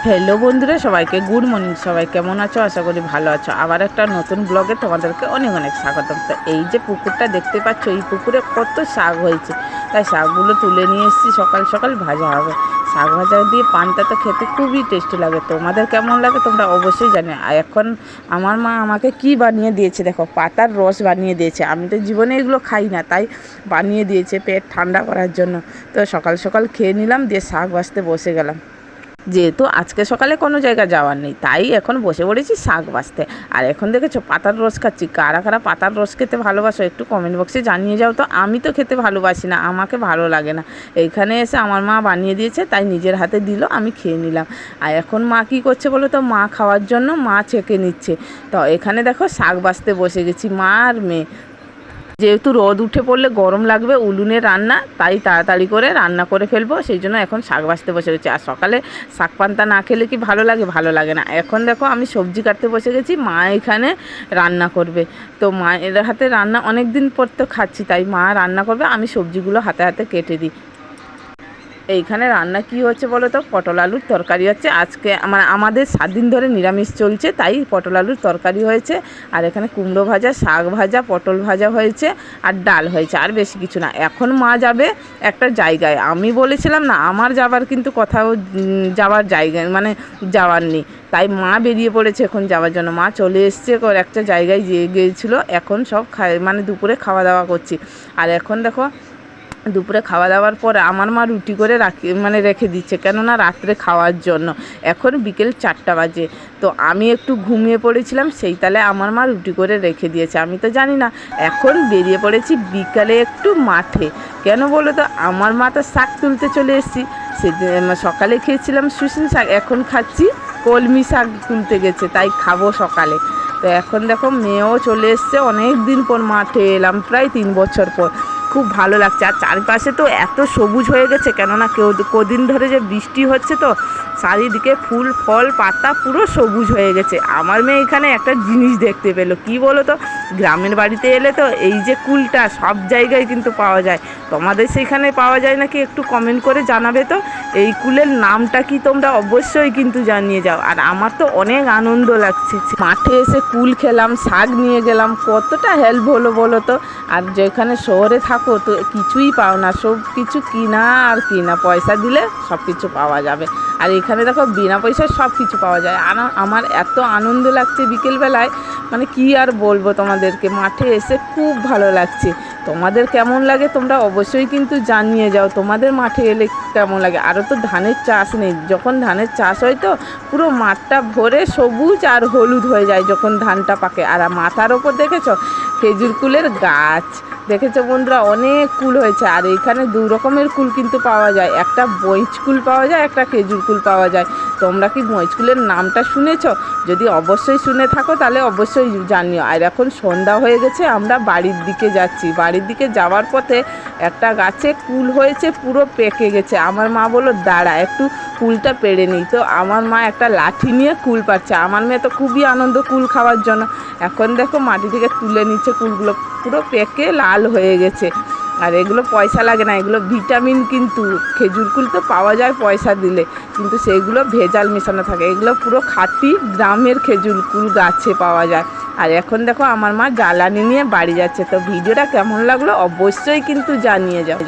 Hello বন্ধুরা, সবাইকে good morning. সবাই কেমন আছো? আশা করি ভালো আছো। আবার একটা নতুন ব্লগে তোমাদেরকে অনেক অনেক স্বাগতম। তো এই যে পুকুরটা দেখতে পাচ্ছ, এই পুকুরে কত শাক হয়েছে, তাই শাকগুলো তুলে নিয়ে এসেছি। সকাল সকাল ভাজা হবে। শাক ভাজা দিয়ে পানটা তো খেতে খুবই টেস্টি লাগে। তোমাদের কেমন লাগে তোমরা অবশ্যই জানো। আর এখন আমার মা আমাকে কি বানিয়ে দিয়েছে দেখো, পাতার রস বানিয়ে দিয়েছে। আমি তো জীবনে এগুলো খাই না, তাই বানিয়ে দিয়েছে পেট ঠান্ডা করার জন্য। তো সকাল সকাল খেয়ে নিলাম, দিয়ে শাক ভাজতে বসে গেলাম। যেহেতু আজকে সকালে কোনো জায়গা যাওয়ার নেই, তাই এখন বসে পড়েছি শাক বাছতে। আর এখন দেখেছো পাতার রস খাচ্ছি। কারা কারা পাতার রস খেতে ভালোবাসো একটু কমেন্ট বক্সে জানিয়ে যাও তো। আমি তো খেতে ভালোবাসি না, আমাকে ভালো লাগে না। এইখানে এসে আমার মা বানিয়ে দিয়েছে, তাই নিজের হাতে দিল, আমি খেয়ে নিলাম। আর এখন মা কী করছে বলো তো, মা খাওয়ার জন্য মা ছেঁকে নিচ্ছে। তো এখানে দেখো শাক বাছতে বসে গেছি মা আর মেয়ে। যেহেতু রোদ উঠে পড়লে গরম লাগবে উনুনে রান্না, তাই তাড়াতাড়ি করে রান্না করে ফেলবো, সেই জন্য এখন শাক বাছতে বসে গেছি। আর সকালে শাক পান্তা না খেলে কি ভালো লাগে? ভালো লাগে না। এখন দেখো আমি সবজি কাটতে বসে গেছি, মা এখানে রান্না করবে। তো মায়ের হাতে রান্না অনেক দিন পর তো খাচ্ছি, তাই মা রান্না করবে, আমি সবজিগুলো হাতে হাতে কেটে দিই। এইখানে রান্না কি হচ্ছে বলো তো, পটল আলুর তরকারি হচ্ছে। আজকে আমাদের 7 দিন ধরে নিরামিষ চলছে, তাই পটল আলুর তরকারি হয়েছে। আর এখানে কুমড়ো ভাজা, শাক ভাজা, পটল ভাজা হয়েছে, আর ডাল হয়েছে, আর বেশি কিছু না। এখন মা যাবে একটা জায়গায়। আমি বলেছিলাম না, আমার যাবার কিন্তু কোথাও যাওয়ার জায়গায় যাওয়ার নেই, তাই মা বেরিয়ে পড়েছে এখন যাওয়ার জন্য। মা চলে এসছে একটা জায়গায় গিয়েছিলো। এখন সব দুপুরে খাওয়া দাওয়া করছি। আর এখন দেখো দুপুরে খাওয়া দাওয়ার পর আমার মা রুটি করে রেখে দিচ্ছে, কেননা রাত্রে খাওয়ার জন্য। এখন বিকেল 4টা বাজে। তো আমি একটু ঘুমিয়ে পড়েছিলাম, সেই তালে আমার মা রুটি করে রেখে দিয়েছে। আমি তো জানি না। এখন বেরিয়ে পড়েছি বিকালে একটু মাঠে। কেন বলো তো, আমার মা তো শাক তুলতে চলে এসেছি। সেদিন সকালে খেয়েছিলাম শুষনি শাক, এখন খাচ্ছি কলমি শাক তুলতে গেছে, তাই খাবো সকালে। তো এখন দেখো মেয়েও চলে এসছে। অনেক দিন পর মাঠে এলাম, প্রায় 3 বছর পর। খুব ভালো লাগছে। আর চারপাশে তো এত সবুজ হয়ে গেছে, কেননা কদিন ধরে যে বৃষ্টি হচ্ছে, তো চারিদিকে ফুল ফল পাতা পুরো সবুজ হয়ে গেছে। আমার মেয়ে এখানে একটা জিনিস দেখতে পেলো, কি বলো তো, গ্রামের বাড়িতে এলে তো এই যে কুলটা সব জায়গায় কিন্তু পাওয়া যায়। তোমাদের সেখানে পাওয়া যায় নাকি একটু কমেন্ট করে জানাবে তো। এই কুলের নামটা কি তোমরা অবশ্যই কিন্তু জানিয়ে যাও। আর আমার তো অনেক আনন্দ লাগছে, মাঠে এসে কুল খেলাম, শাক নিয়ে গেলাম, কতটা হেল্প হলো বলো তো। আর যেখানে শহরে থাকো তো কিছুই পাও না, সব কিছু কিনা আর কিনা, পয়সা দিলে সব কিছু পাওয়া যাবে। আর এখানে দেখো বিনা পয়সায় সব কিছু পাওয়া যায়। আর আমার এত আনন্দ লাগছে বিকেলবেলায়, কি আর বলবো তোমাদেরকে। মাঠে এসে খুব ভালো লাগছে। তোমাদের কেমন লাগে তোমরা অবশ্যই কিন্তু জানিয়ে যাও, তোমাদের মাঠে এলে কেমন লাগে। আরও তো ধানের চাষ নেই, যখন ধানের চাষ হয় তো পুরো মাঠটা ভরে সবুজ আর হলুদ হয়ে যায় যখন ধানটা পাকে। আর মাথার ওপর দেখেছো খেজুর কুলের গাছ, দেখেছো বন্ধুরা, অনেক কুল হয়েছে। আর এইখানে 2 রকমের কুল কিন্তু পাওয়া যায়, একটা বইচ কুল পাওয়া যায়, একটা খেজুর কুল পাওয়া যায়। তোমরা কি বইচ কুলের নামটা শুনেছো? যদি অবশ্যই শুনে থাকো তাহলে অবশ্যই জানিও। আর এখন সন্ধ্যা হয়ে গেছে, আমরা বাড়ির দিকে যাচ্ছি। বাড়ির দিকে যাওয়ার পথে একটা গাছে কুল হয়েছে, পুরো পেকে গেছে। আমার মা বললো দাঁড়া একটু কুলটা পেড়ে নিই। তো আমার মা একটা লাঠি নিয়ে কুল পাচ্ছে। আমার মেয়ে তো খুবই আনন্দ কুল খাওয়ার জন্য। এখন দেখো মাটি থেকে তুলে নিচ্ছে কুলগুলো, পুরো পেকে লাল হয়ে গেছে। আর এগুলো পয়সা লাগে না, এগুলো ভিটামিন। কিন্তু খেজুর কুল তো পাওয়া যায় পয়সা দিলে, কিন্তু সেগুলো ভেজাল মেশানো থাকে। এগুলো পুরো খাঁটি গ্রামের খেজুর কুল গাছে পাওয়া যায়। আর এখন দেখো আমার মা জ্বালানি নিয়ে বাড়ি যাচ্ছে। তো ভিডিওটা কেমন লাগলো অবশ্যই কিন্তু জানিয়ে যাও।